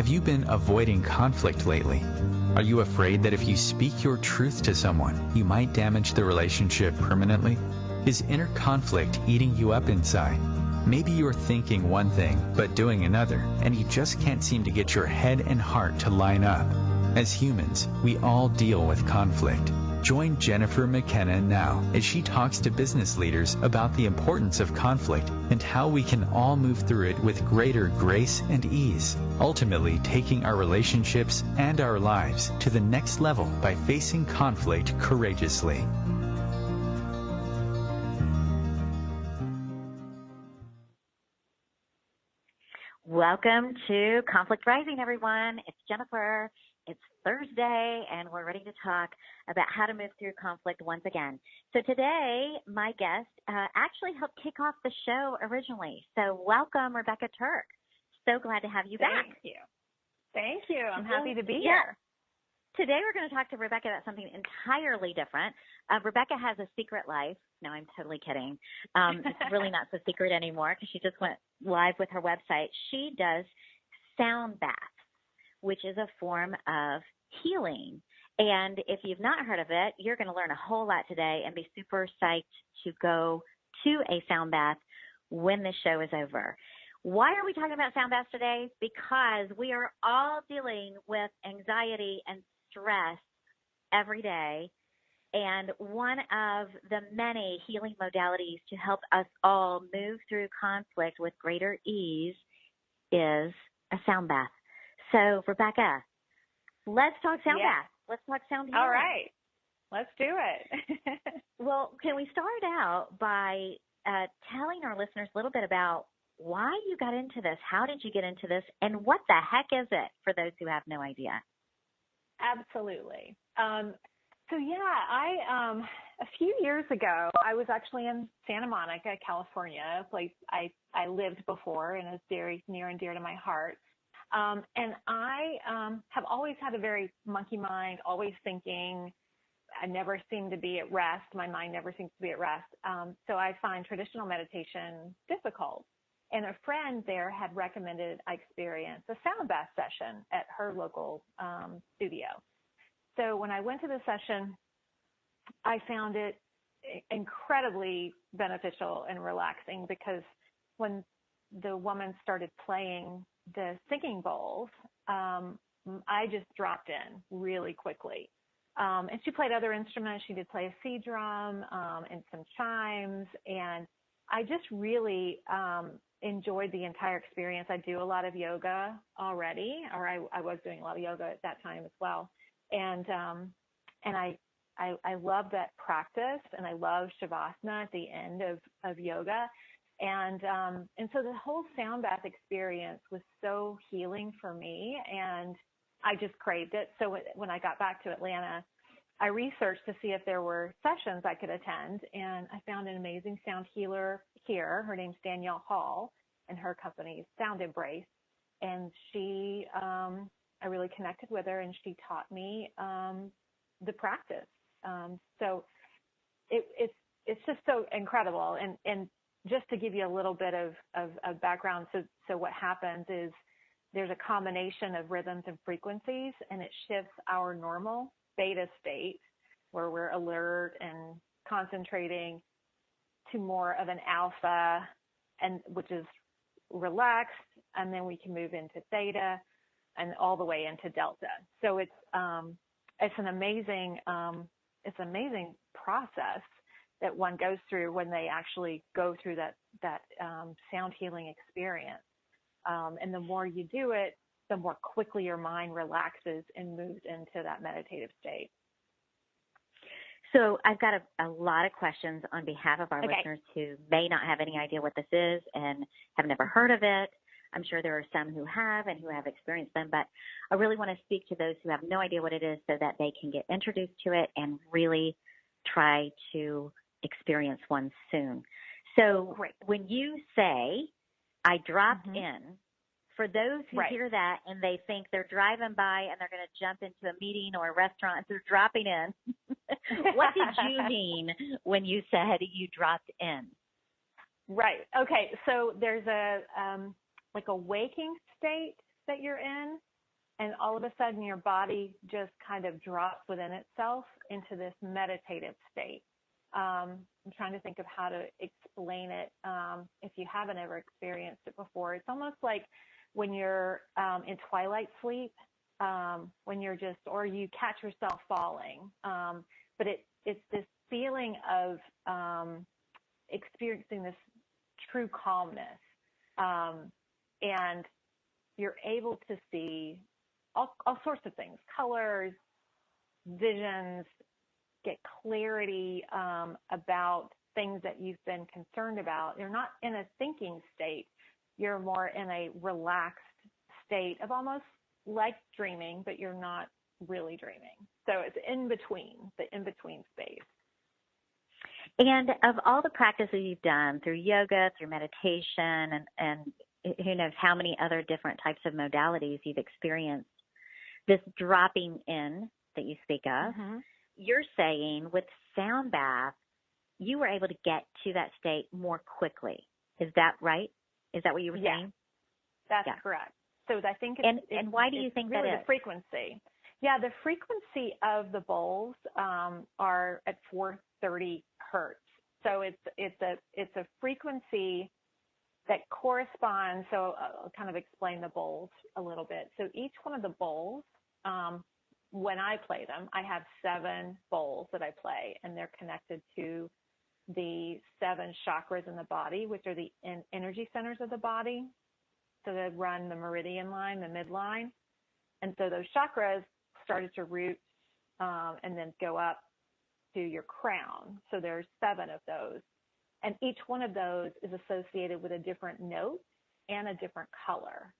Have you been avoiding conflict lately? Are you afraid that if you speak your truth to someone, you might damage the relationship permanently? Is inner conflict eating you up inside? Maybe you're thinking one thing, but doing another, and you just can't seem to get your head and heart to line up. As humans, we all deal with conflict. Join Jennifer McKenna now as she talks to business leaders about the importance of conflict and how we can all move through it with greater grace and ease, ultimately taking our relationships and our lives to the next level by facing conflict courageously. Welcome to Conflict Rising, everyone. It's Jennifer. It's Thursday, and we're ready to talk about how to move through conflict once again. So today, my guest actually helped kick off the show originally. So welcome, Rebecca Turk. So glad to have you back. Thank you. Thank you. I'm happy to be here. Today, we're going to talk to Rebecca about something entirely different. Rebecca has a secret life. No, I'm totally kidding. It's really not so secret anymore because she just went live with her website. She does sound baths, which is a form of healing. And if you've not heard of it, you're going to learn a whole lot today and be super psyched to go to a sound bath when this show is over. Why are we talking about sound baths today? Because we are all dealing with anxiety and stress every day. And one of the many healing modalities to help us all move through conflict with greater ease is a sound bath. So, Rebecca, let's talk sound bath. Let's talk sound healing. All right. Let's do it. Well, can we start out by telling our listeners a little bit about why you got into this? How did you get into this? And what the heck is it for those who have no idea? Absolutely. A few years ago, I was actually in Santa Monica, California, a place I lived before and is very near and dear to my heart. And I have always had a very monkey mind, always thinking. I never seem to be at rest. My mind never seems to be at rest. So I find traditional meditation difficult. And a friend there had recommended I experience a sound bath session at her local studio. So when I went to the session, I found it incredibly beneficial and relaxing because when the woman started playing the singing bowls, I just dropped in really quickly. And she played other instruments. She did play a sea drum and some chimes. And I just really enjoyed the entire experience. I do a lot of yoga already, or I was doing a lot of yoga at that time as well. And I love that practice, and I love Shavasana at the end of yoga. And so the whole sound bath experience was so healing for me, and I just craved it. So when I got back to Atlanta, I researched to see if there were sessions I could attend, and I found an amazing sound healer here. Her name's Danielle Hall, and her company is Sound Embrace. And she, I really connected with her, and she taught me the practice. So it's just so incredible. And just to give you a little bit of background, so what happens is there's a combination of rhythms and frequencies, and it shifts our normal beta state where we're alert and concentrating to more of an alpha, and which is relaxed, and then we can move into theta and all the way into delta. So it's an amazing process that one goes through when they actually go through that sound healing experience. And the more you do it, the more quickly your mind relaxes and moves into that meditative state. So I've got a lot of questions on behalf of our listeners who may not have any idea what this is and have never heard of it. I'm sure there are some who have and who have experienced them, but I really want to speak to those who have no idea what it is so that they can get introduced to it and really try to experience one soon. So when you say, I dropped in, for those who hear that and they think they're driving by and they're going to jump into a meeting or a restaurant, they're dropping in. What did you mean when you said you dropped in? Right. Okay. So there's a like a waking state that you're in, and all of a sudden your body just kind of drops within itself into this meditative state. I'm trying to think of how to explain it if you haven't ever experienced it before. It's almost like when you're in twilight sleep, when you're just, or you catch yourself falling. But it's this feeling of experiencing this true calmness. And you're able to see all sorts of things, colors, visions, get clarity about things that you've been concerned about. You're not in a thinking state. You're more in a relaxed state of almost like dreaming, but you're not really dreaming. So it's the in-between space. And of all the practices you've done through yoga, through meditation, and who knows how many other different types of modalities you've experienced, this dropping in that you speak of, you're saying with sound bath, you were able to get to that state more quickly. Is that right? Is that what you were saying? That's correct. So I think and why do you think really that is? The frequency. Yeah, the frequency of the bowls are at 430 hertz. So it's a frequency that corresponds. So I'll kind of explain the bowls a little bit. So each one of the bowls, when I play them, I have 7 bowls that I play, and they're connected to the 7 chakras in the body, which are the energy centers of the body. So they run the meridian line, the midline. And so those chakras started to root and then go up to your crown. So there's 7 of those. And each one of those is associated with a different note and a different color.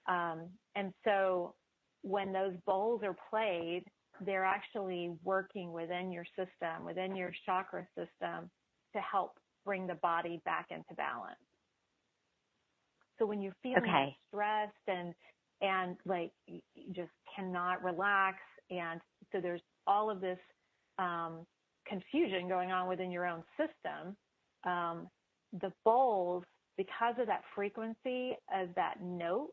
And so when those bowls are played, they're actually working within your system, within your chakra system, to help bring the body back into balance. So when you feel stressed and like you just cannot relax, and so there's all of this confusion going on within your own system, the bowls, because of that frequency of that note,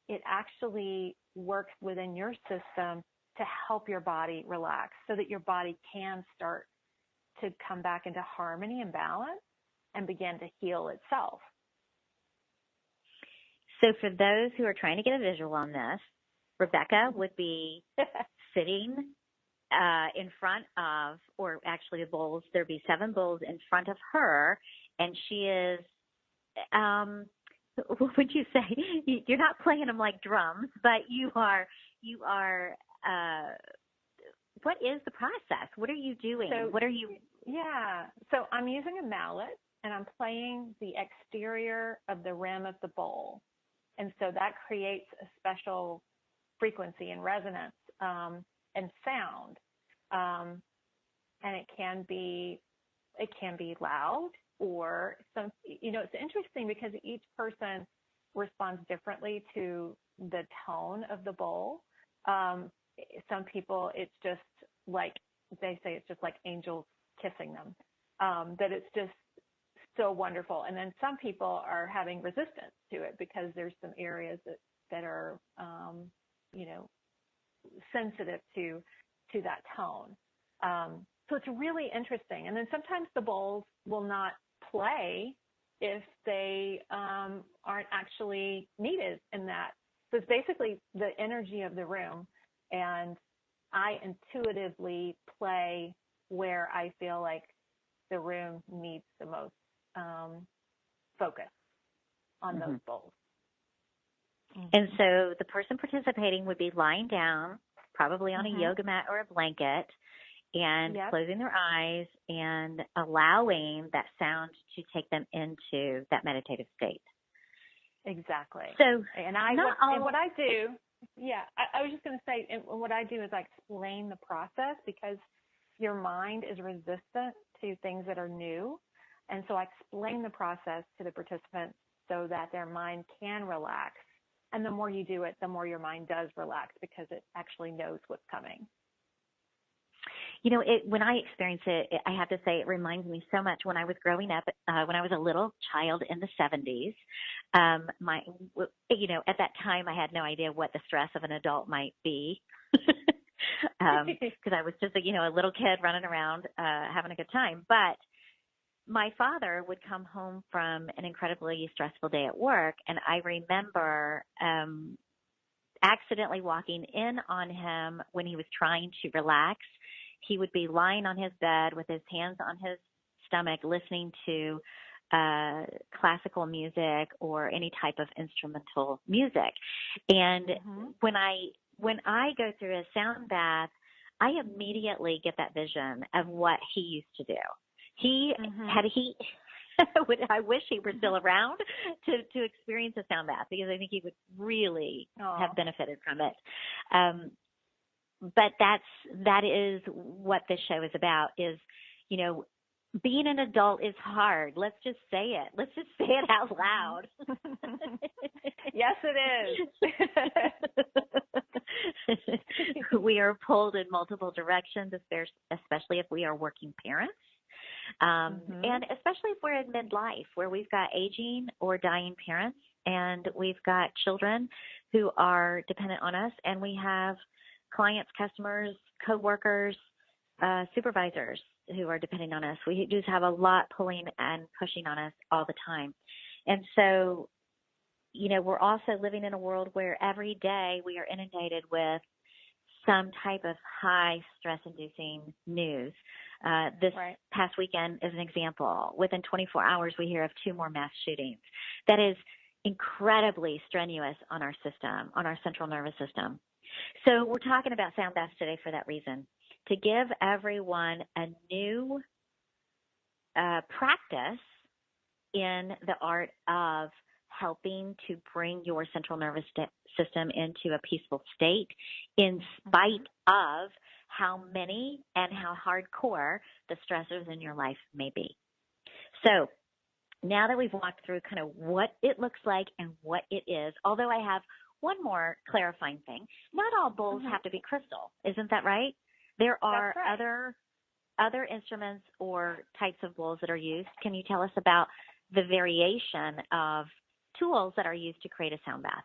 it actually works within your system to help your body relax so that your body can start to come back into harmony and balance and begin to heal itself. So for those who are trying to get a visual on this, Rebecca would be sitting in front of, or actually the bowls, there'd be 7 bowls in front of her, and she is, what would you say? You're not playing them like drums, but you are, what is the process? What are you doing? So I'm using a mallet, and I'm playing the exterior of the rim of the bowl. And so that creates a special frequency and resonance and sound. And it can be loud, or some, it's interesting because each person responds differently to the tone of the bowl. Some people, it's just like, they say it's just like angels kissing them, that it's just so wonderful. And then some people are having resistance to it because there's some areas that are, sensitive to that tone. So it's really interesting. And then sometimes the bowls will not play if they aren't actually needed in that. So it's basically the energy of the room, and I intuitively play where I feel like the room needs the most focus on those bowls. And so the person participating would be lying down, probably on a yoga mat or a blanket, and closing their eyes and allowing that sound to take them into that meditative state. Exactly. So, what I do, I was just going to say, and what I do is I explain the process, because your mind is resistant to things that are new. And so I explain the process to the participants so that their mind can relax. And the more you do it, the more your mind does relax, because it actually knows what's coming. when I experience it, I have to say it reminds me so much when I was growing up, when I was a little child in the 70s. At that time, I had no idea what the stress of an adult might be. Because I was just a little kid running around having a good time. But my father would come home from an incredibly stressful day at work, and I remember accidentally walking in on him when he was trying to relax. He would be lying on his bed with his hands on his stomach, listening to classical music or any type of instrumental music. And when I go through a sound bath, I immediately get that vision of what he used to do. I wish he were still around to experience a sound bath, because I think he would really have benefited from it. But that is what this show is about, is, being an adult is hard. Let's just say it. Let's just say it out loud. Yes, it is. We are pulled in multiple directions, especially if we are working parents. And especially if we're in midlife, where we've got aging or dying parents, and we've got children who are dependent on us, and we have clients, customers, coworkers, supervisors who are depending on us. We just have a lot pulling and pushing on us all the time. And so, we're also living in a world where every day we are inundated with some type of high stress-inducing news. This past weekend is an example. Within 24 hours, we hear of 2 more mass shootings. That is incredibly strenuous on our system, on our central nervous system. So we're talking about sound baths today for that reason, to give everyone a new practice in the art of helping to bring your central nervous system into a peaceful state, in spite of how many and how hardcore the stressors in your life may be. So now that we've walked through kind of what it looks like and what it is, although I have one more clarifying thing, not all bowls have to be crystal. Isn't that right? There are other instruments or types of bowls that are used. Can you tell us about the variation of tools that are used to create a sound bath?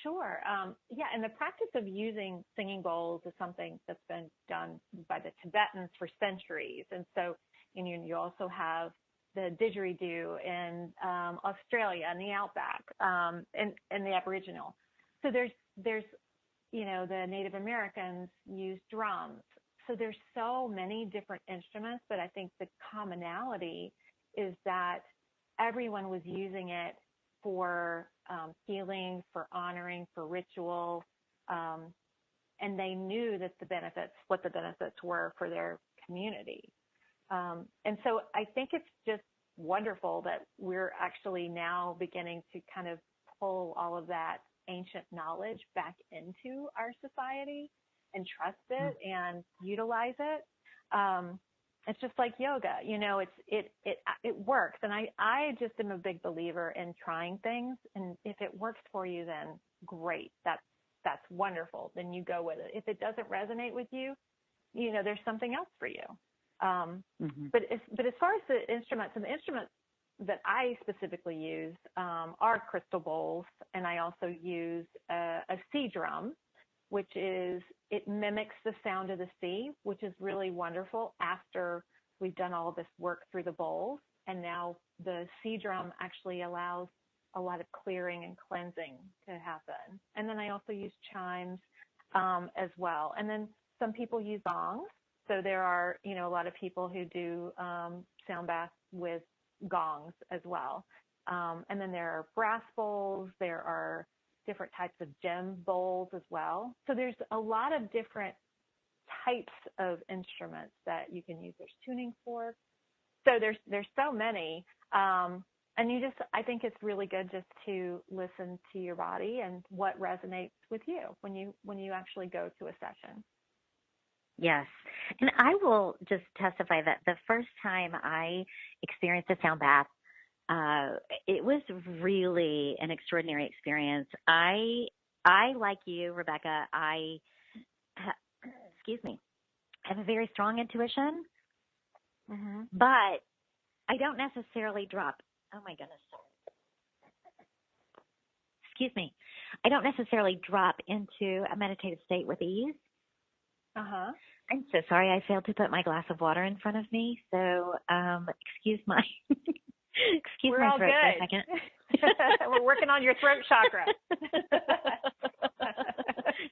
Sure. And the practice of using singing bowls is something that's been done by the Tibetans for centuries. And so, you also have the didgeridoo in Australia and the outback, and the Aboriginal. So there's the Native Americans use drums. So there's so many different instruments, but I think the commonality is that everyone was using it for healing, for honoring, for ritual, and they knew that what the benefits were for their community. And so I think it's just wonderful that we're actually now beginning to kind of pull all of that ancient knowledge back into our society and trust it and utilize it. It's just like yoga, it works. And I just am a big believer in trying things. And if it works for you, then great. That's wonderful. Then you go with it. If it doesn't resonate with you, there's something else for you. But as far as the instruments, and the instruments that I specifically use are crystal bowls, and I also use a sea drum, which it mimics the sound of the sea, which is really wonderful after we've done all this work through the bowls. And now the sea drum actually allows a lot of clearing and cleansing to happen. And then I also use chimes as well. And then some people use gongs. So there are, a lot of people who do sound baths with gongs as well. And then there are brass bowls. There are different types of gem bowls as well. So there's a lot of different types of instruments that you can use. There's tuning forks. So there's so many. And I think it's really good just to listen to your body and what resonates with you when you actually go to a session. Yes. And I will just testify that the first time I experienced a sound bath, it was really an extraordinary experience. I like you, Rebecca, excuse me, I have a very strong intuition, Mm-hmm. but I don't necessarily drop. Oh, my goodness. Excuse me. I don't necessarily drop into a meditative state with ease. Uh-huh. I'm so sorry. I failed to put my glass of water in front of me. So excuse my excuse We're my all throat good. for a second. We're working on your throat chakra.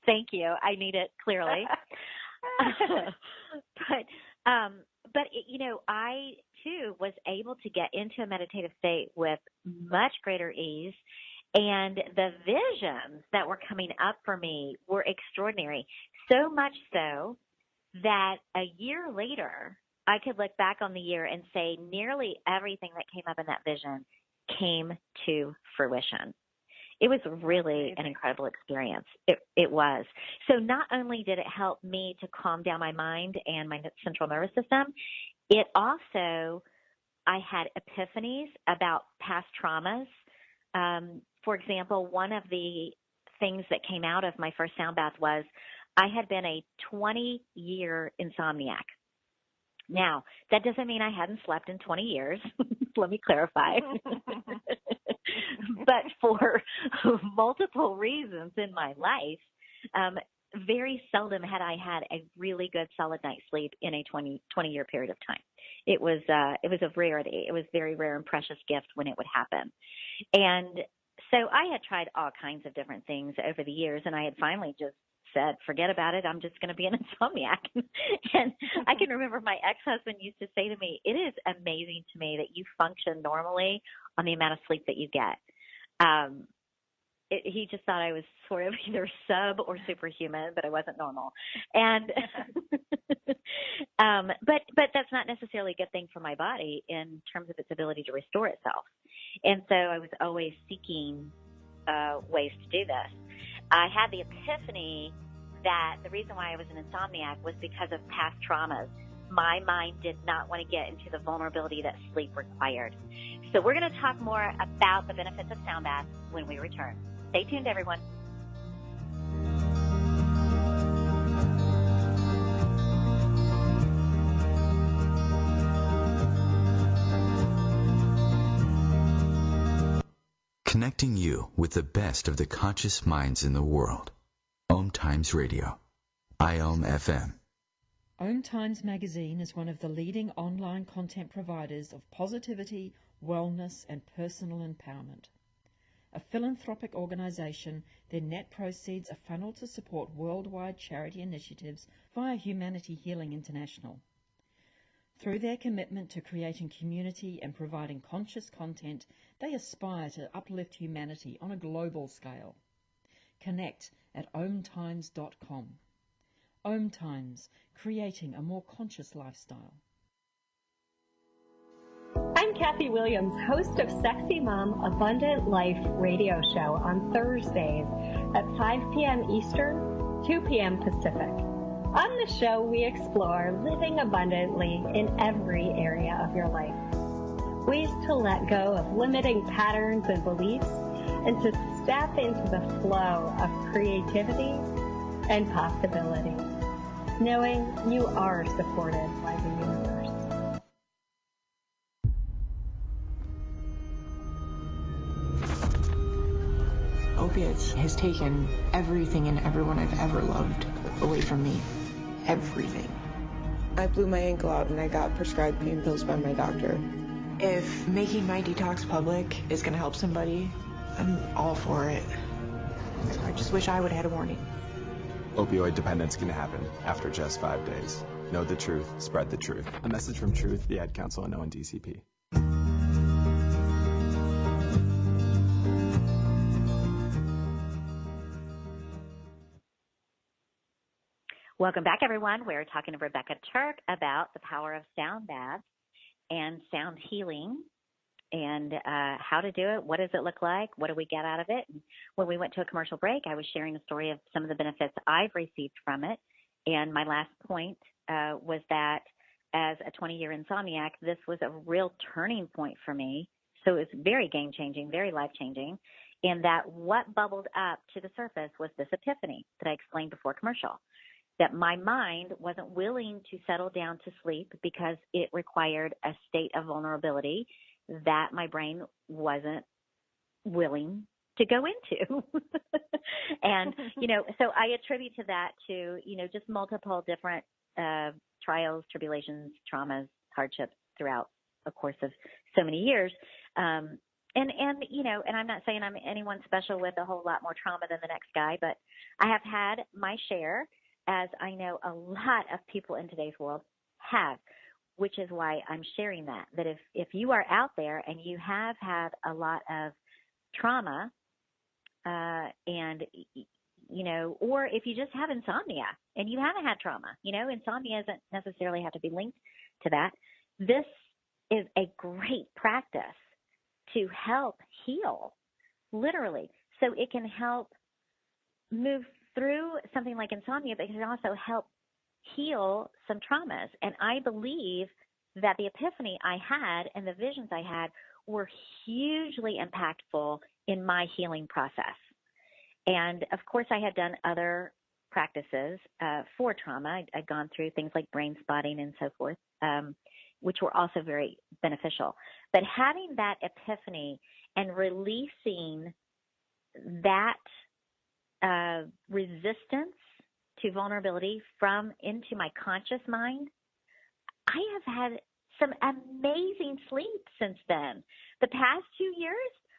Thank you. I need it clearly. But you know, I too was able to get into a meditative state with much greater ease, and the visions that were coming up for me were extraordinary. So much so that a year later, I could look back on the year and say nearly everything that came up in that vision came to fruition. It was really an incredible experience. It was. So not only did it help me to calm down my mind and my central nervous system, it also, I had epiphanies about past traumas. For example, one of the things that came out of my first sound bath was I had been a 20-year insomniac. Now, that doesn't mean I hadn't slept in 20 years. Let me clarify. But for multiple reasons in my life, very seldom had I had a really good solid night's sleep in a 20-year period of time. It was a rarity. It was a very rare and precious gift when it would happen. And so I had tried all kinds of different things over the years, and I had finally just said, forget about it. I'm just going to be an insomniac. And I can remember my ex-husband used to say to me, it is amazing to me that you function normally on the amount of sleep that you get. He just thought I was sort of either sub or superhuman, but I wasn't normal. And but that's not necessarily a good thing for my body in terms of its ability to restore itself. And so I was always seeking ways to do this. I had the epiphany that the reason why I was an insomniac was because of past traumas. My mind did not want to get into the vulnerability that sleep required. So we're going to talk more about the benefits of sound baths when we return. Stay tuned, everyone. Connecting you with the best of the conscious minds in the world. OMTimes Radio. IOM FM. OMTimes magazine is one of the leading online content providers of positivity, wellness, and personal empowerment. A philanthropic organization, their net proceeds are funneled to support worldwide charity initiatives via Humanity Healing International. Through their commitment to creating community and providing conscious content, they aspire to uplift humanity on a global scale. Connect at omtimes.com. OMTimes, creating a more conscious lifestyle. I'm Kathy Williams, host of Sexy Mom Abundant Life radio show on Thursdays at 5 p.m. Eastern, 2 p.m. Pacific. On the show, we explore living abundantly in every area of your life. Ways to let go of limiting patterns and beliefs and to step into the flow of creativity and possibility, knowing you are supported by the universe. Opiates has taken everything and everyone I've ever loved away from me. Everything. I blew my ankle out and I got prescribed pain pills by my doctor. If making my detox public is going to help somebody, I'm all for it. I just wish I would have had a warning. Opioid dependence can happen after just 5 days. Know the truth, spread the truth. A message from Truth, the Ad Council, and ONDCP. Welcome back, everyone. We're talking to Rebecca Turk about the power of sound baths and sound healing and how to do it. What does it look like? What do we get out of it? And when we went to a commercial break, I was sharing the story of some of the benefits I've received from it. And my last point was that as a 20-year insomniac, this was a real turning point for me. So it was very game-changing, very life-changing. And that what bubbled up to the surface was this epiphany that I explained before commercial. that my mind wasn't willing to settle down to sleep because it required a state of vulnerability that my brain wasn't willing to go into. And, so I attribute to that to, just multiple different trials, tribulations, traumas, hardships throughout a course of so many years. And I'm not saying I'm anyone special with a whole lot more trauma than the next guy, but I have had my share, as I know a lot of people in today's world have, which is why I'm sharing that if you are out there and you have had a lot of trauma, and, or if you just have insomnia and you haven't had trauma, insomnia doesn't necessarily have to be linked to that. This is a great practice to help heal, literally. So it can help move through something like insomnia, but it can also help heal some traumas. And I believe that the epiphany I had and the visions I had were hugely impactful in my healing process. And of course, I had done other practices for trauma. I'd gone through things like brain spotting and so forth, which were also very beneficial. But having that epiphany and releasing that resistance to vulnerability into my conscious mind, I have had some amazing sleep since then. The past 2 years,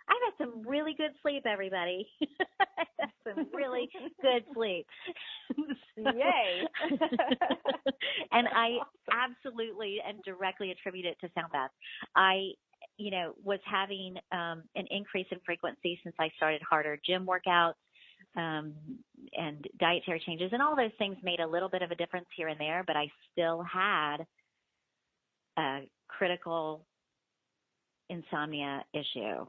I've had some really good sleep, everybody. I've had some really good sleep. Yay. And I absolutely and directly attribute it to sound bath. I, was having an increase in frequency since I started harder gym workouts and dietary changes, and all those things made a little bit of a difference here and there, but I still had a critical insomnia issue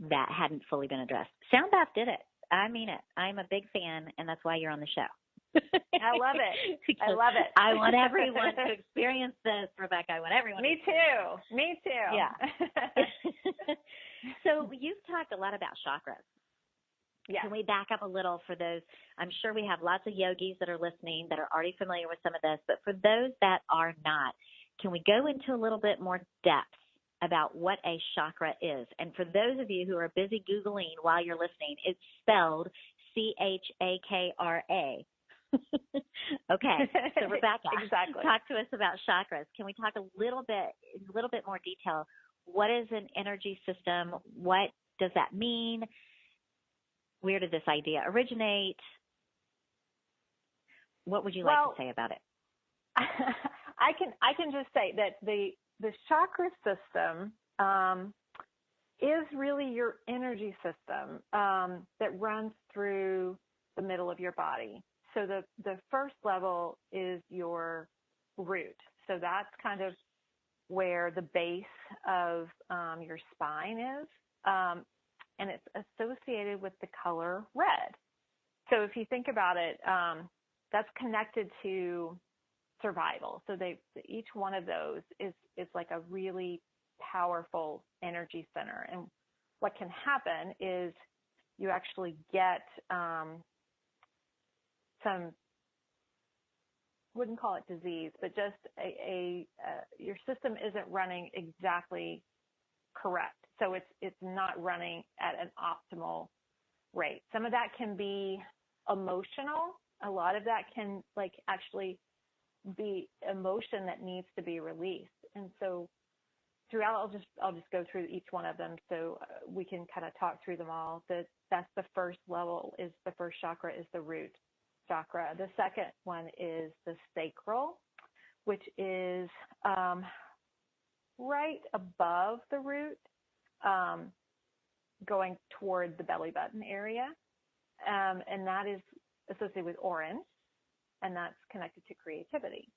that hadn't fully been addressed. Sound bath did it. I mean it. I'm a big fan, and that's why you're on the show. I love it. I love it. I want everyone to experience this, Rebecca. I want everyone. Me too. Me too. Yeah. So you've talked a lot about chakras. Yeah. Can we back up a little for those? I'm sure we have lots of yogis that are listening that are already familiar with some of this, but for those that are not, can we go into a little bit more depth about what a chakra is? And for those of you who are busy Googling while you're listening, it's spelled Chakra. Okay, so Rebecca, exactly. Talk to us about chakras. Can we talk a little bit more detail? What is an energy system? What does that mean? Where did this idea originate? What would you like to say about it? I can just say that the chakra system is really your energy system that runs through the middle of your body. So the first level is your root. So that's kind of where the base of your spine is. And it's associated with the color red. So if you think about it, that's connected to survival. So each one of those is like a really powerful energy center. And what can happen is you actually get some, wouldn't call it disease, but just your system isn't running exactly correct. So it's not running at an optimal rate. Some of that can be emotional. A lot of that can actually be emotion that needs to be released. And so throughout, I'll just go through each one of them so we can kind of talk through them all. That's the first level. Is the first chakra is the root chakra. The second one is the sacral, which is right above the root, going toward the belly button area, and that is associated with orange, and that's connected to creativity.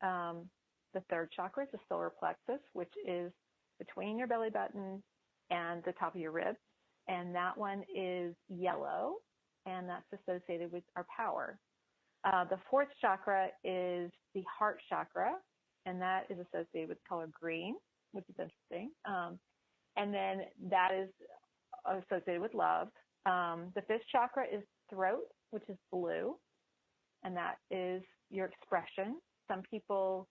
The third chakra is the solar plexus, which is between your belly button and the top of your ribs, and that one is yellow, and that's associated with our power. The fourth chakra is the heart chakra, and that is associated with color green, which is interesting. And then that is associated with love. The fifth chakra is throat, which is blue. and that is your expression. Some people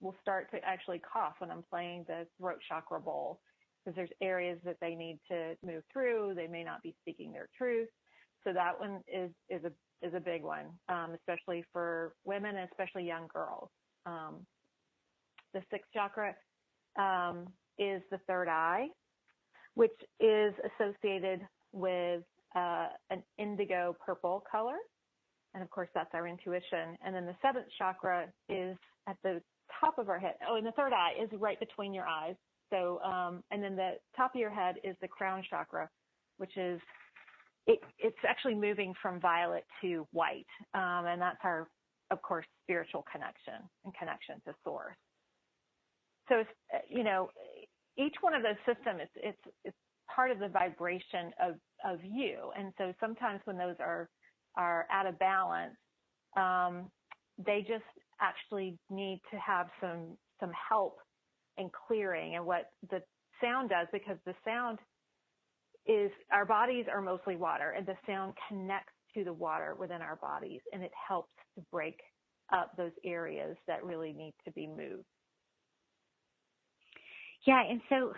will start to actually cough when I'm playing the throat chakra bowl, because there's areas that they need to move through. They may not be speaking their truth. So that one is a big one, especially for women and especially young girls. The sixth chakra is the third eye, which is associated with an indigo purple color. And of course, that's our intuition. And then the seventh chakra is at the top of our head. Oh, and the third eye is right between your eyes. So, and then the top of your head is the crown chakra, which is, it's actually moving from violet to white. And that's our, of course, spiritual connection and connection to source. So, it's, each one of those systems, it's part of the vibration of you. And so sometimes when those are out of balance, they just actually need to have some help in clearing. And what the sound does, because the sound is, our bodies are mostly water, and the sound connects to the water within our bodies, and it helps to break up those areas that really need to be moved. Yeah, and so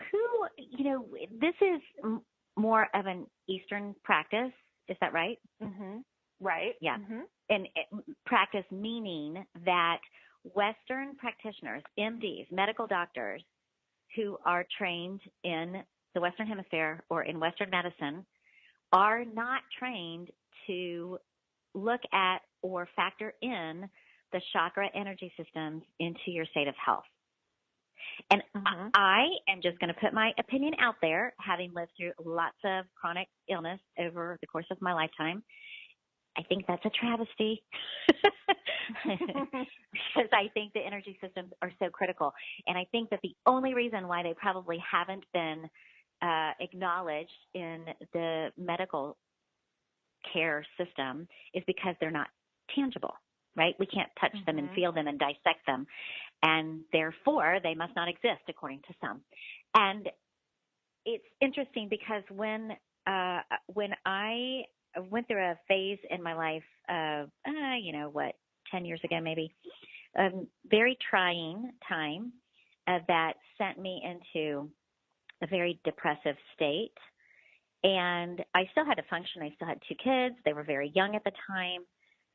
this is more of an Eastern practice, is that right? Mm-hmm. Right. Yeah. Mm-hmm. And practice meaning that Western practitioners, MDs, medical doctors who are trained in the Western Hemisphere or in Western medicine are not trained to look at or factor in the chakra energy systems into your state of health. And mm-hmm. I am just going to put my opinion out there, having lived through lots of chronic illness over the course of my lifetime. I think that's a travesty because I think the energy systems are so critical. And I think that the only reason why they probably haven't been acknowledged in the medical care system is because they're not tangible, right? We can't touch mm-hmm. them and feel them and dissect them. And therefore, they must not exist according to some. And it's interesting because when I went through a phase in my life of, 10 years ago maybe, a very trying time that sent me into a very depressive state. And I still had to function. I still had 2 kids. They were very young at the time.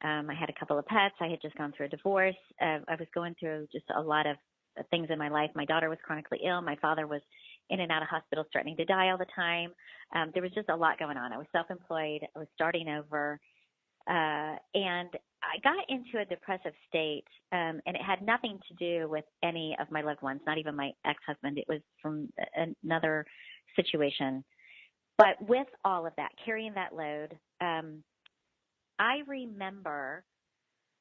I had a couple of pets. I had just gone through a divorce. I was going through just a lot of things in my life. My daughter was chronically ill. My father was in and out of hospitals, threatening to die all the time. There was just a lot going on. I was self-employed. I was starting over. And I got into a depressive state, and it had nothing to do with any of my loved ones, not even my ex-husband. It was from another situation. But with all of that, carrying that load, I remember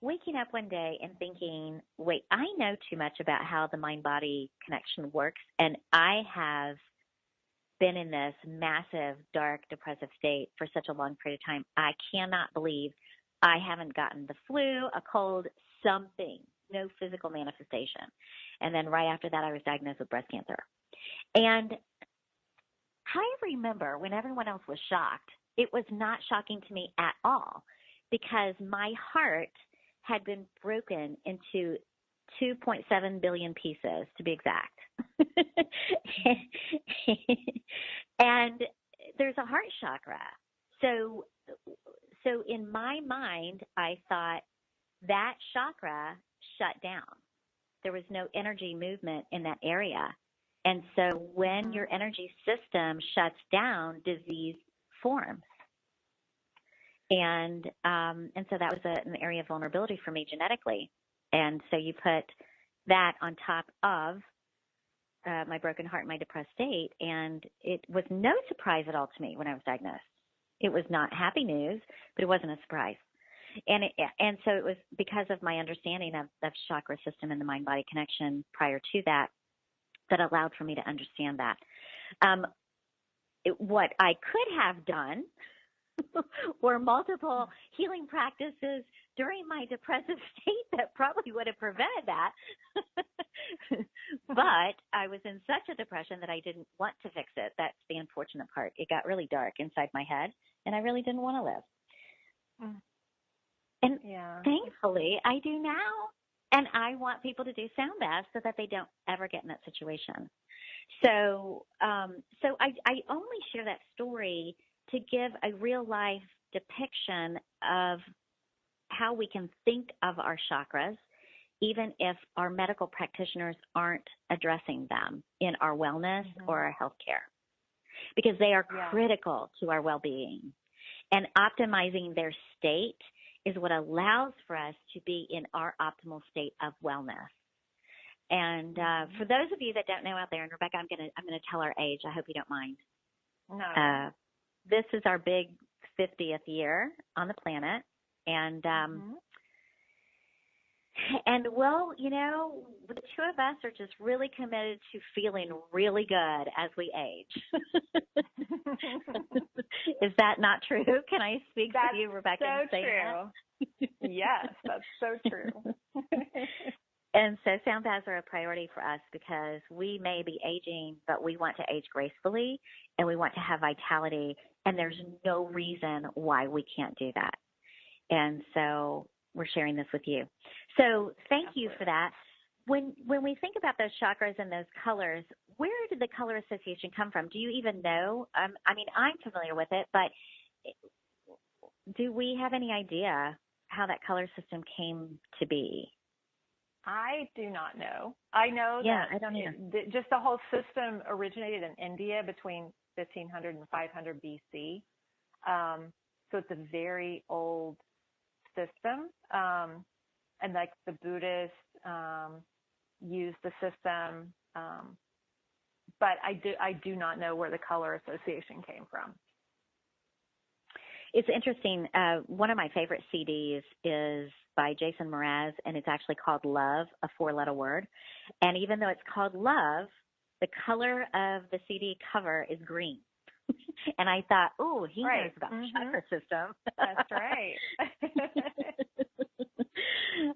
waking up one day and thinking, wait, I know too much about how the mind-body connection works, and I have been in this massive, dark, depressive state for such a long period of time. I cannot believe I haven't gotten the flu, a cold, something, no physical manifestation. And then right after that, I was diagnosed with breast cancer. And I remember when everyone else was shocked, it was not shocking to me at all because my heart had been broken into 2.7 billion pieces, to be exact. And there's a heart chakra. So in my mind, I thought that chakra shut down. There was no energy movement in that area. And so when your energy system shuts down, disease forms. And so that was an area of vulnerability for me genetically. And so you put that on top of my broken heart and my depressed state, and it was no surprise at all to me when I was diagnosed. It was not happy news, but it wasn't a surprise. And so it was because of my understanding of chakra system and the mind-body connection prior to that allowed for me to understand that. What I could have done were multiple healing practices during my depressive state that probably would have prevented that. But I was in such a depression that I didn't want to fix it. That's the unfortunate part. It got really dark inside my head, and I really didn't want to live. And thankfully, I do now. And I want people to do sound baths so that they don't ever get in that situation. So I only share that story to give a real life depiction of how we can think of our chakras, even if our medical practitioners aren't addressing them in our wellness or our healthcare, because they are critical to our well-being. And optimizing their state is what allows for us to be in our optimal state of wellness. And for those of you that don't know out there, and Rebecca, I'm gonna tell our age. I hope you don't mind. No. This is our big 50th year on the planet, and well, you know, the two of us are just really committed to feeling really good as we age. Is that not true? Can I speak for you, Rebecca? That's and say true. That? Yes, that's so true. And so sound baths are a priority for us because we may be aging, but we want to age gracefully and we want to have vitality, and there's no reason why we can't do that. And so we're sharing this with you. So thank you for that. When we think about those chakras and those colors, where did the color association come from? Do you even know? I mean, I'm familiar with it, but do we have any idea how that color system came to be? I do not know. I know that I don't either. Just the whole system originated in India between 1500 and 500 BC. So it's a very old system. And like the Buddhists use the system. But I do not know where the color association came from. It's interesting. One of my favorite CDs is by Jason Mraz, and it's actually called Love, a 4-letter word. And even though it's called Love, the color of the CD cover is green. And I thought, oh, he knows about the chakra system. That's right.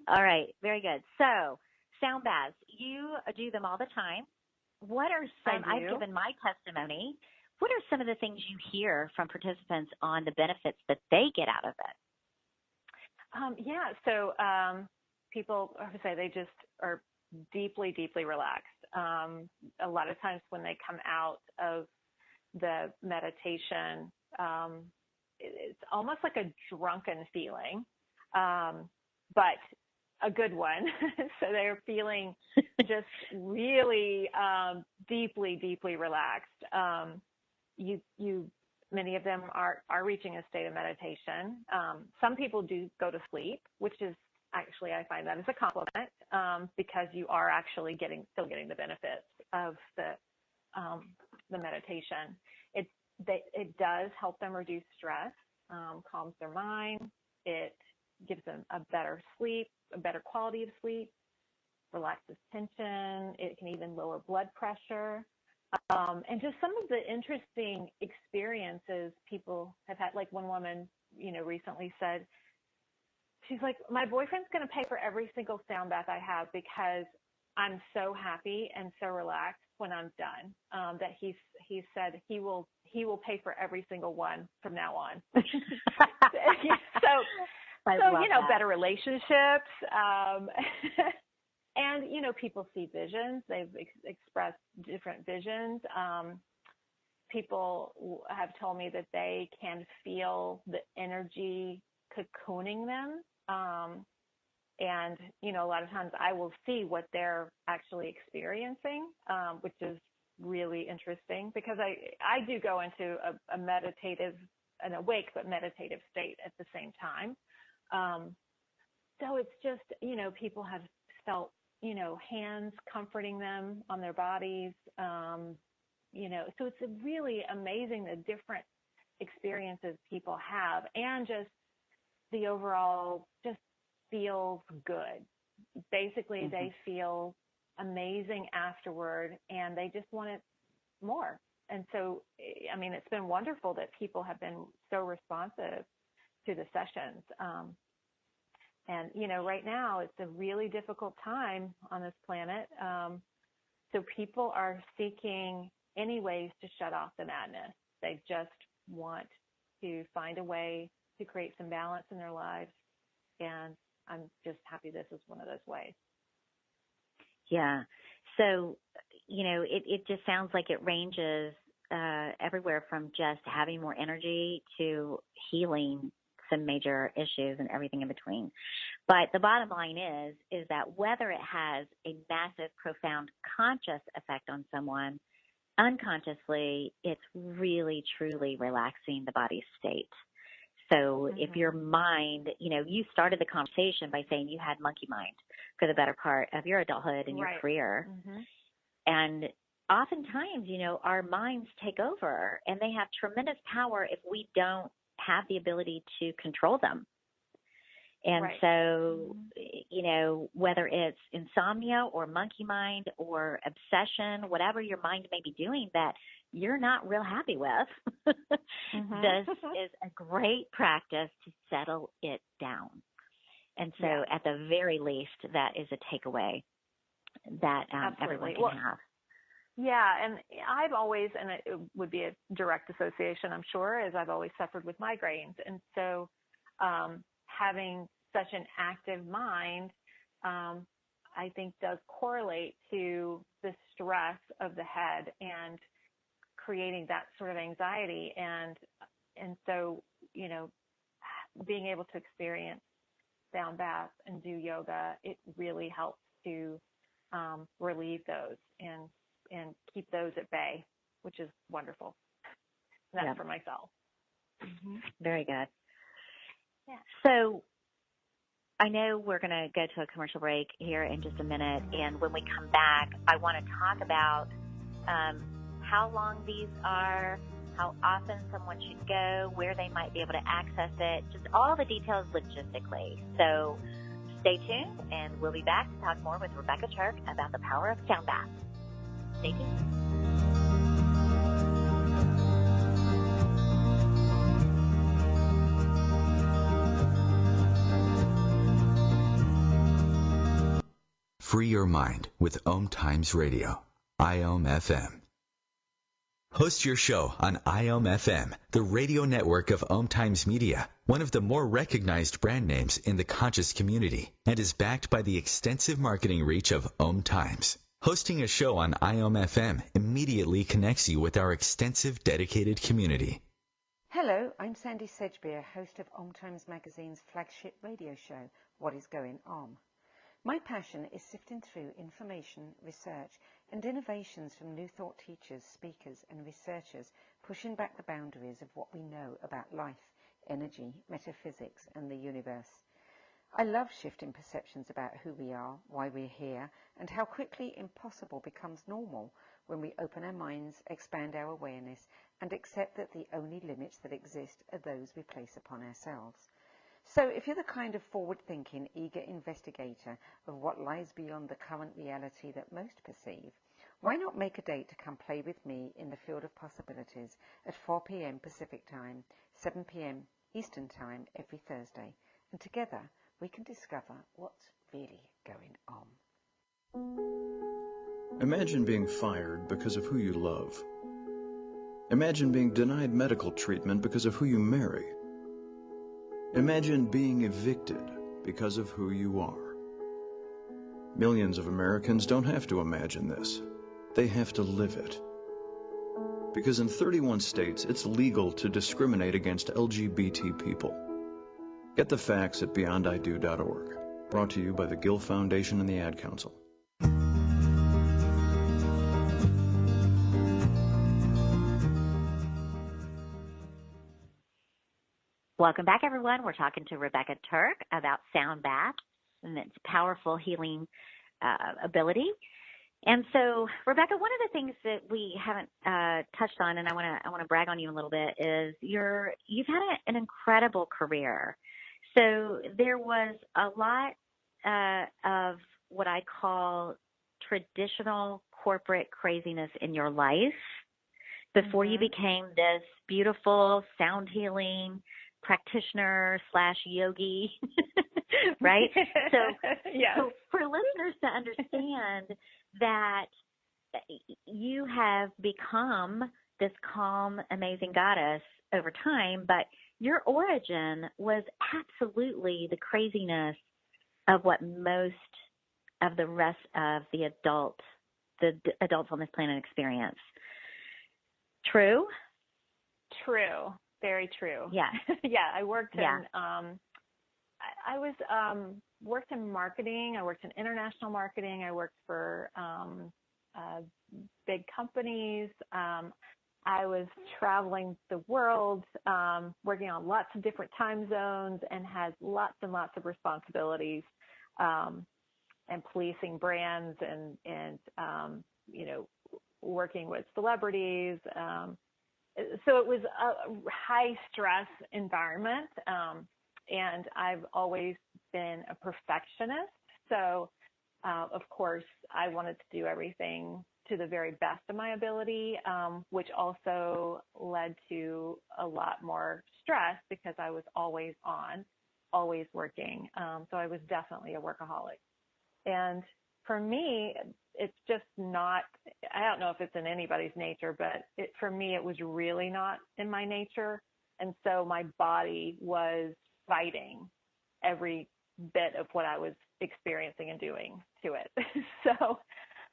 All right. Very good. So sound baths, you do them all the time. What are some, I've given my testimony. What are some of the things you hear from participants on the benefits that they get out of it? So people, I would say, they just are deeply, deeply relaxed. A lot of times when they come out of the meditation, it's almost like a drunken feeling, but a good one. So they're feeling just really deeply, deeply relaxed. Many of them are reaching a state of meditation. Some people do go to sleep, which is actually, I find that is a compliment, because you are actually still getting the benefits of the meditation. It does help them reduce stress, calms their mind. It gives them a better sleep, a better quality of sleep, relaxes tension. It can even lower blood pressure. And just some of the interesting experiences people have had. Like one woman, recently said, she's like, my boyfriend's going to pay for every single sound bath I have because I'm so happy and so relaxed when I'm done, that he said he will pay for every single one from now on. So better relationships, and people see visions. They've expressed different visions. People have told me that they can feel the energy cocooning them. And, a lot of times I will see what they're actually experiencing, which is really interesting because I do go into a meditative, an awake but meditative state at the same time. So it's just, people have felt, hands comforting them on their bodies. So it's really amazing the different experiences people have, and just the overall just feels good. Basically, they feel amazing afterward, and they just want it more. And so, it's been wonderful that people have been so responsive to the sessions. And, right now it's a really difficult time on this planet. So people are seeking any ways to shut off the madness. They just want to find a way to create some balance in their lives. And I'm just happy this is one of those ways. Yeah. So, it just sounds like it ranges everywhere from just having more energy to healing some major issues and everything in between. But the bottom line is that whether it has a massive, profound conscious effect on someone, unconsciously, it's really, truly relaxing the body's state. So if your mind, you started the conversation by saying you had monkey mind for the better part of your adulthood and your career. Mm-hmm. And oftentimes, our minds take over, and they have tremendous power if we don't have the ability to control them. And so, whether it's insomnia or monkey mind or obsession, whatever your mind may be doing that you're not real happy with, this is a great practice to settle it down. And so at the very least, that is a takeaway that everyone can have. Yeah, and I've always, and it would be a direct association, I'm sure, as I've always suffered with migraines. And so having such an active mind, I think does correlate to the stress of the head and creating that sort of anxiety. And so, being able to experience sound bath and do yoga, it really helps to relieve those and keep those at bay, which is wonderful. That's for myself. Mm-hmm. Very good. Yeah. So I know we're going to go to a commercial break here in just a minute, and when we come back, I want to talk about how long these are, how often someone should go, where they might be able to access it, just all the details logistically. So stay tuned, and we'll be back to talk more with Rebecca Turk about the power of sound bath. Stay tuned. Free your mind with OMTimes Radio, IOM FM. Host your show on IOM FM, the radio network of OMTimes Media, one of the more recognized brand names in the conscious community, and is backed by the extensive marketing reach of OMTimes. Hosting a show on IOM FM immediately connects you with our extensive dedicated community. Hello, I'm Sandy Sedgbeer, host of OMTimes Magazine's flagship radio show, What is Going On? My passion is sifting through information, research, and innovations from new thought teachers, speakers, and researchers pushing back the boundaries of what we know about life, energy, metaphysics, and the universe. I love shifting perceptions about who we are, why we're here, and how quickly impossible becomes normal when we open our minds, expand our awareness, and accept that the only limits that exist are those we place upon ourselves. So if you're the kind of forward-thinking, eager investigator of what lies beyond the current reality that most perceive, why not make a date to come play with me in the field of possibilities at 4 p.m. Pacific Time, 7 p.m. Eastern Time every Thursday, and together we can discover what's really going on. Imagine being fired because of who you love. Imagine being denied medical treatment because of who you marry. Imagine being evicted because of who you are. Millions of Americans don't have to imagine this. They have to live it. Because in 31 states, it's legal to discriminate against LGBT people. Get the facts at beyondido.org. Brought to you by the Gill Foundation and the Ad Council. Welcome back, everyone. We're talking to Rebecca Turk about sound bath and its powerful healing ability. And so, Rebecca, one of the things that we haven't touched on, and I want to brag on you a little bit, is you've had an incredible career. So there was a lot of what I call traditional corporate craziness in your life before you became this beautiful sound healing practitioner / yogi, right? So, so for listeners to understand that you have become this calm, amazing goddess over time, but your origin was absolutely the craziness of what most of the rest of the adults on this planet experience. True? True. Very true. Yeah. Yeah. I worked in, I was, worked in marketing. I worked in international marketing. I worked for, big companies. I was traveling the world, working on lots of different time zones and had lots and lots of responsibilities, and policing brands and working with celebrities. So it was a high stress environment. And I've always been a perfectionist. So, of course, I wanted to do everything to the very best of my ability, which also led to a lot more stress because I was always on, always working. So I was definitely a workaholic. And for me, it's just not, I don't know if it's in anybody's nature, but for me, it was really not in my nature. And so my body was fighting every bit of what I was experiencing and doing to it. So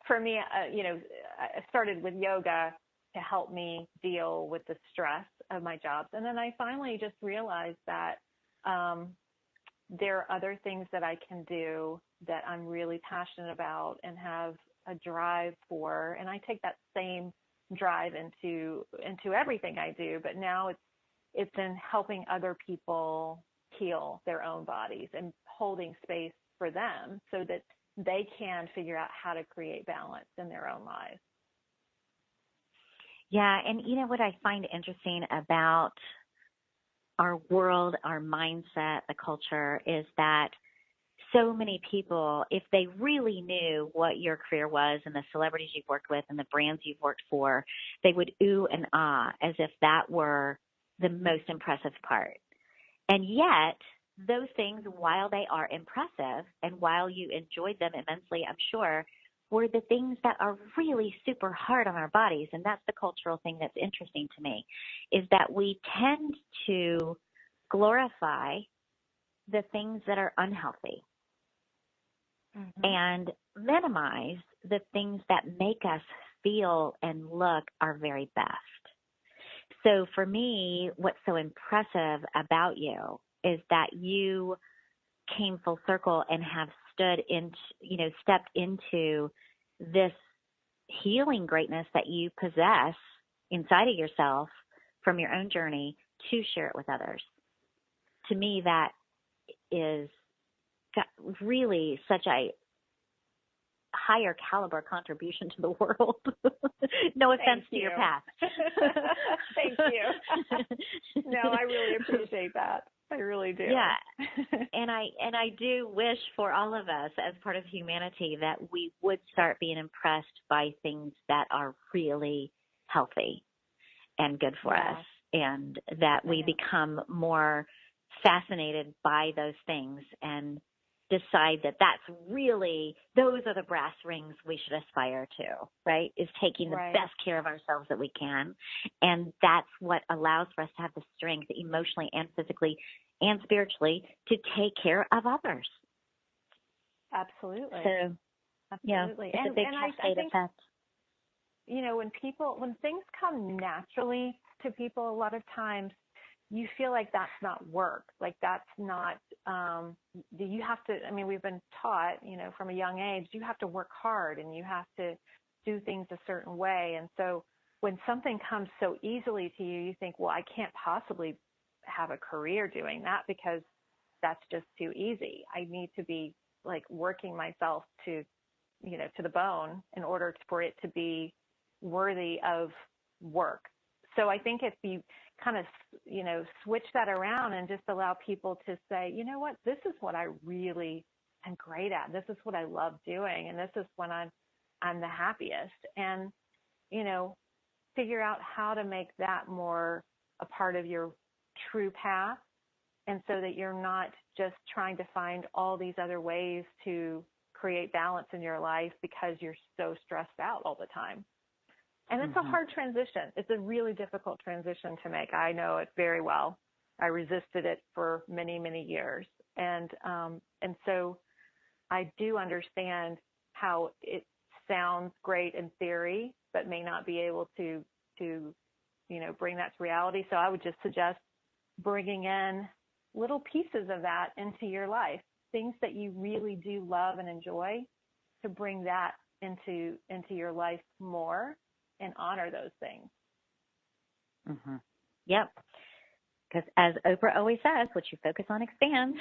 for me, I started with yoga to help me deal with the stress of my jobs. And then I finally just realized that there are other things that I can do that I'm really passionate about and have a drive for. And I take that same drive into everything I do, but now it's in helping other people heal their own bodies and holding space for them so that they can figure out how to create balance in their own lives. Yeah, and you know what I find interesting about our world, our mindset, the culture, is that so many people, if they really knew what your career was and the celebrities you've worked with and the brands you've worked for, they would ooh and ah as if that were the most impressive part. And yet, those things, while they are impressive and while you enjoyed them immensely, I'm sure, were the things that are really super hard on our bodies. And that's the cultural thing that's interesting to me, is that we tend to glorify the things that are unhealthy and minimize the things that make us feel and look our very best. So for me, what's so impressive about you is that you came full circle and have stepped into this healing greatness that you possess inside of yourself from your own journey to share it with others. To me, that is really such a higher caliber contribution to the world. No offense to your past. Thank you. No, I really appreciate that. I really do. Yeah. And I do wish for all of us as part of humanity that we would start being impressed by things that are really healthy and good for us, and that we become more fascinated by those things and decide that that's really, those are the brass rings we should aspire to, right? Is taking the best care of ourselves that we can. And that's what allows for us to have the strength emotionally and physically and spiritually to take care of others. Absolutely. So, absolutely. It's a big cascade effect. You know, when things come naturally to people, a lot of times you feel like that's not work. Like that's not, you have to, I mean, we've been taught, from a young age, you have to work hard and you have to do things a certain way. And so when something comes so easily to you, you think, well, I can't possibly have a career doing that because that's just too easy. I need to be like working myself to the bone in order for it to be worthy of work. So I think if you kind of, switch that around and just allow people to say, you know what, this is what I really am great at. This is what I love doing. And this is when I'm the happiest. And, figure out how to make that more a part of your true path. And so that you're not just trying to find all these other ways to create balance in your life because you're so stressed out all the time. And it's a hard transition. It's a really difficult transition to make. I know it very well. I resisted it for many, many years. And so I do understand how it sounds great in theory, but may not be able to bring that to reality. So I would just suggest bringing in little pieces of that into your life, things that you really do love and enjoy, to bring that into your life more and honor those things. Mm-hmm. Yep. Because as Oprah always says, what you focus on expands.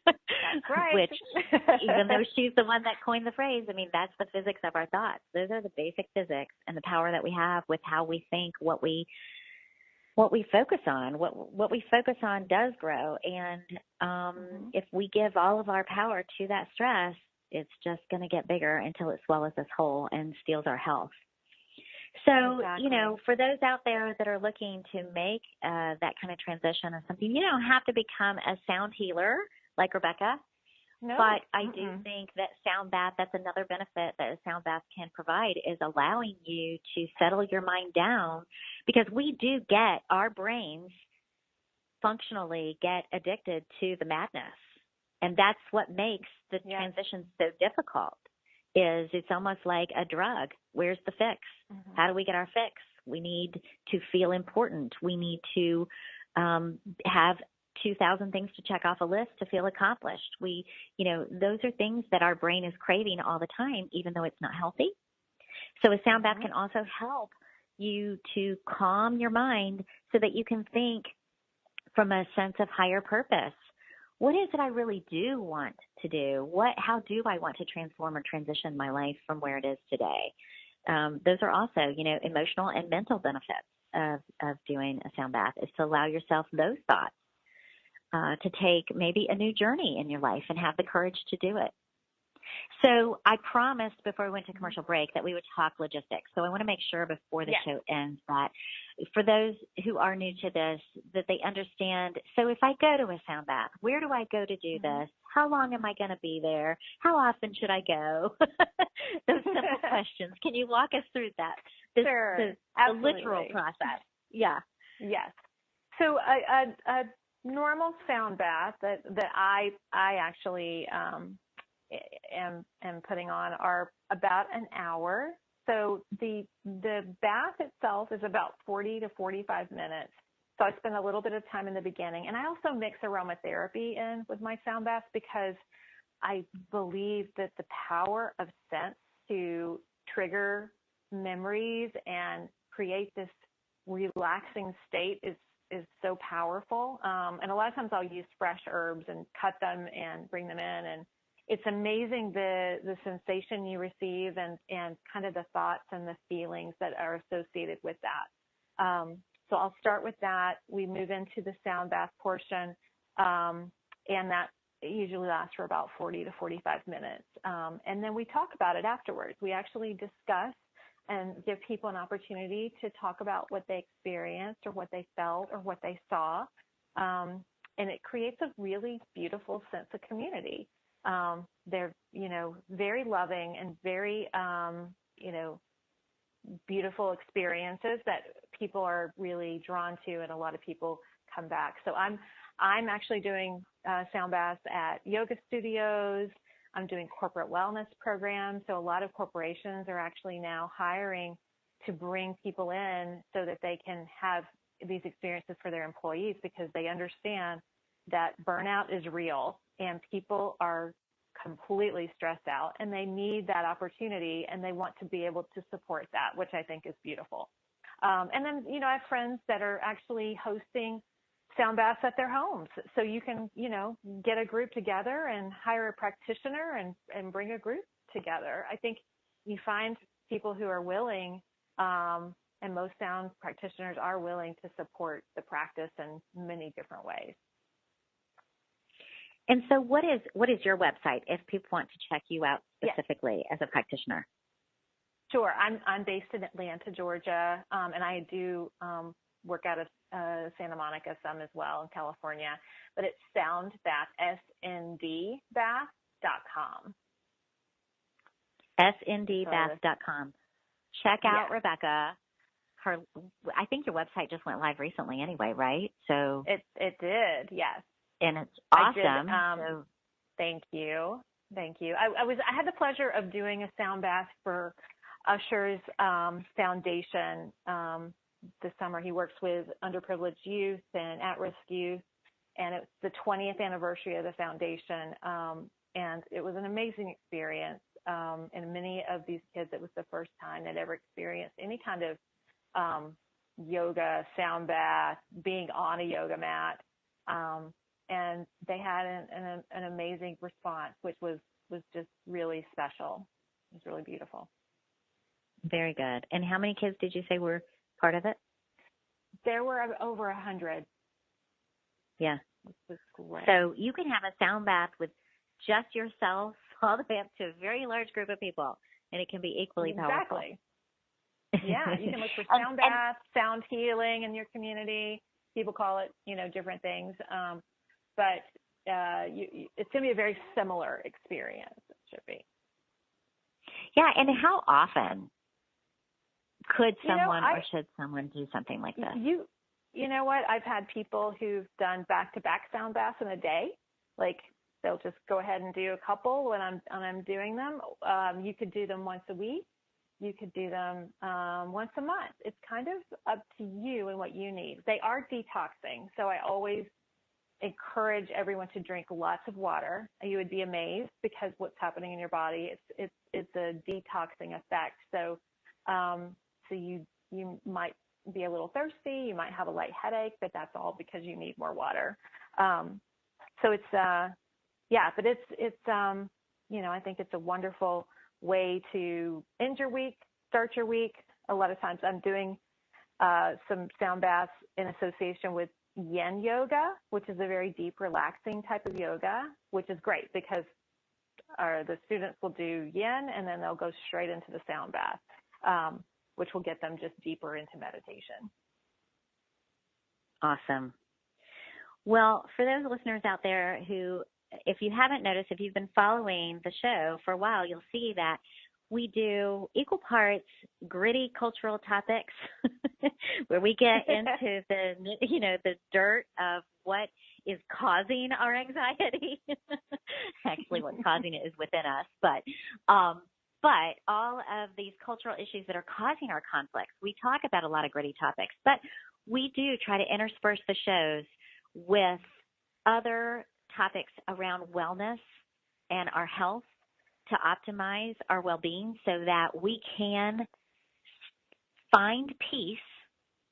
That's right. Which, even though she's the one that coined the phrase, I mean, that's the physics of our thoughts. Those are the basic physics and the power that we have with how we think, what we focus on. What we focus on does grow. And if we give all of our power to that stress, it's just going to get bigger until it swallows us whole and steals our health. So, exactly. For those out there that are looking to make that kind of transition or something, you don't have to become a sound healer like Rebecca. No. But I do think that sound bath, that's another benefit that a sound bath can provide, is allowing you to settle your mind down, because we do get, our brains functionally get addicted to the madness. And that's what makes the transition so difficult. Is it's almost like a drug. Where's the fix? How do we get our fix? We need to feel important. We need to have 2,000 things to check off a list to feel accomplished. Those are things that our brain is craving all the time, even though it's not healthy. So a sound bath can also help you to calm your mind so that you can think from a sense of higher purpose. What is it I really do want to do? How do I want to transform or transition my life from where it is today? Those are also, emotional and mental benefits of doing a sound bath, is to allow yourself those thoughts, to take maybe a new journey in your life and have the courage to do it. So I promised before we went to commercial break that we would talk logistics. So I want to make sure before the show ends that for those who are new to this, that they understand. So if I go to a sound bath, where do I go to do this? How long am I going to be there? How often should I go? Those simple questions. Can you walk us through that? Sure. The literal process. Yeah. Yes. So a normal sound bath that I actually am putting on are about an hour. So the bath itself is about 40 to 45 minutes. So I spend a little bit of time in the beginning. And I also mix aromatherapy in with my sound bath, because I believe that the power of scent to trigger memories and create this relaxing state is so powerful. And a lot of times I'll use fresh herbs and cut them and bring them in, and it's amazing the sensation you receive and kind of the thoughts and the feelings that are associated with that. So I'll start with that. We move into the sound bath portion, and that usually lasts for about 40 to 45 minutes. And then we talk about it afterwards. We actually discuss and give people an opportunity to talk about what they experienced or what they felt or what they saw. And it creates a really beautiful sense of community. They're, very loving and very, beautiful experiences that people are really drawn to, and a lot of people come back. So I'm actually doing sound baths at yoga studios. I'm doing corporate wellness programs. So a lot of corporations are actually now hiring to bring people in so that they can have these experiences for their employees, because they understand that burnout is real and people are completely stressed out, and they need that opportunity, and they want to be able to support that, which I think is beautiful. And then, I have friends that are actually hosting sound baths at their homes. So you can, get a group together and hire a practitioner and bring a group together. I think you find people who are willing, and most sound practitioners are willing to support the practice in many different ways. And so what is your website if people want to check you out specifically as a practitioner? Sure. I'm based in Atlanta, Georgia, and I do work out of Santa Monica some as well in California, but it's SoundBath, SNDBath.com. SNDBath.com. Check out Rebecca. I think your website just went live recently anyway, right? So it did, yes. And it's awesome. So thank you. I had the pleasure of doing a sound bath for Usher's foundation this summer. He works with underprivileged youth and at-risk youth, and it's the 20th anniversary of the foundation. And it was an amazing experience. And many of these kids, it was the first time they'd ever experienced any kind of yoga, sound bath, being on a yoga mat. And they had an amazing response, which was just really special. It was really beautiful. Very good. And how many kids did you say were part of it? There were over 100. Yeah. It was great. So you can have a sound bath with just yourself all the way up to a very large group of people, and it can be equally powerful. Exactly. Yeah, you can look for sound baths, sound healing in your community. People call it, different things. But it's going to be a very similar experience. It should be. Yeah, and how often could someone or should someone do something like this? You know what? I've had people who've done back-to-back sound baths in a day. Like they'll just go ahead and do a couple when I'm doing them. You could do them once a week. You could do them once a month. It's kind of up to you and what you need. They are detoxing, so I always encourage everyone to drink lots of water. You would be amazed because what's happening in your body, it's a detoxing effect. So so you might be a little thirsty, you might have a light headache, but that's all because you need more water. So it's but it's I think it's a wonderful way to end your week, start your week. A lot of times I'm doing some sound baths in association with yin yoga, which is a very deep, relaxing type of yoga, which is great because the students will do yin and then they'll go straight into the sound bath, which will get them just deeper into meditation. Awesome. Well, for those listeners out there who, if you haven't noticed, if you've been following the show for a while, you'll see that we do equal parts gritty cultural topics where we get into the dirt of what is causing our anxiety. Actually, what's causing it is within us. But all of these cultural issues that are causing our conflicts, we talk about a lot of gritty topics. But we do try to intersperse the shows with other topics around wellness and our health to optimize our well-being so that we can find peace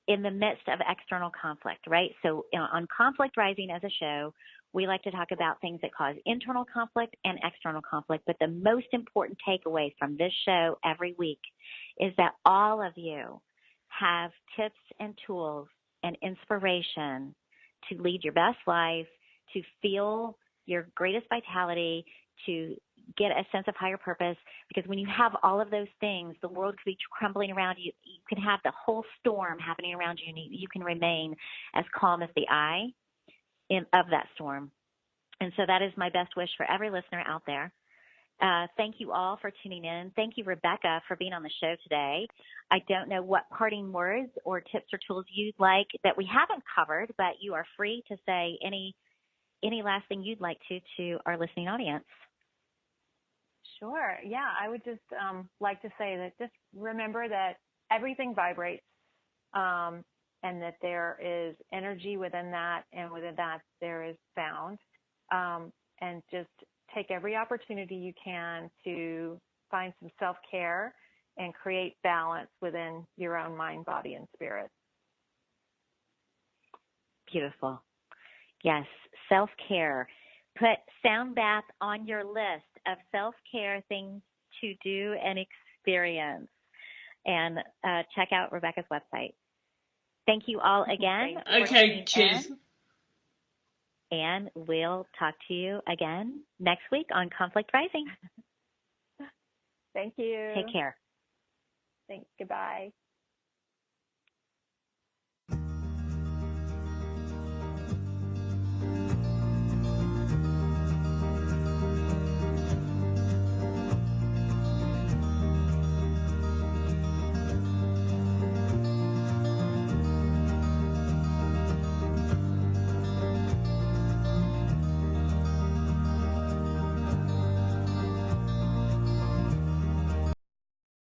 in the midst of external conflict, right? So on Conflict Rising as a show, we like to talk about things that cause internal conflict and external conflict. But the most important takeaway from this show every week is that all of you have tips and tools and inspiration to lead your best life, to feel your greatest vitality, to get a sense of higher purpose, because when you have all of those things, the world could be crumbling around you. You can have the whole storm happening around you, and you can remain as calm as the eye of that storm. And so that is my best wish for every listener out there. Thank you all for tuning in. Thank you, Rebecca, for being on the show today. I don't know what parting words or tips or tools you'd like that we haven't covered, but you are free to say any last thing you'd like to our listening audience. Sure. Yeah, I would just like to say that just remember that everything vibrates and that there is energy within that, and within that there is sound. And just take every opportunity you can to find some self-care and create balance within your own mind, body, and spirit. Beautiful. Yes, self-care. Put sound bath on your list of self-care things to do and experience. And check out Rebecca's website. Thank you all again. Okay, cheers. And we'll talk to you again next week on Conflict Rising. Thank you. Take care. Thanks. Goodbye.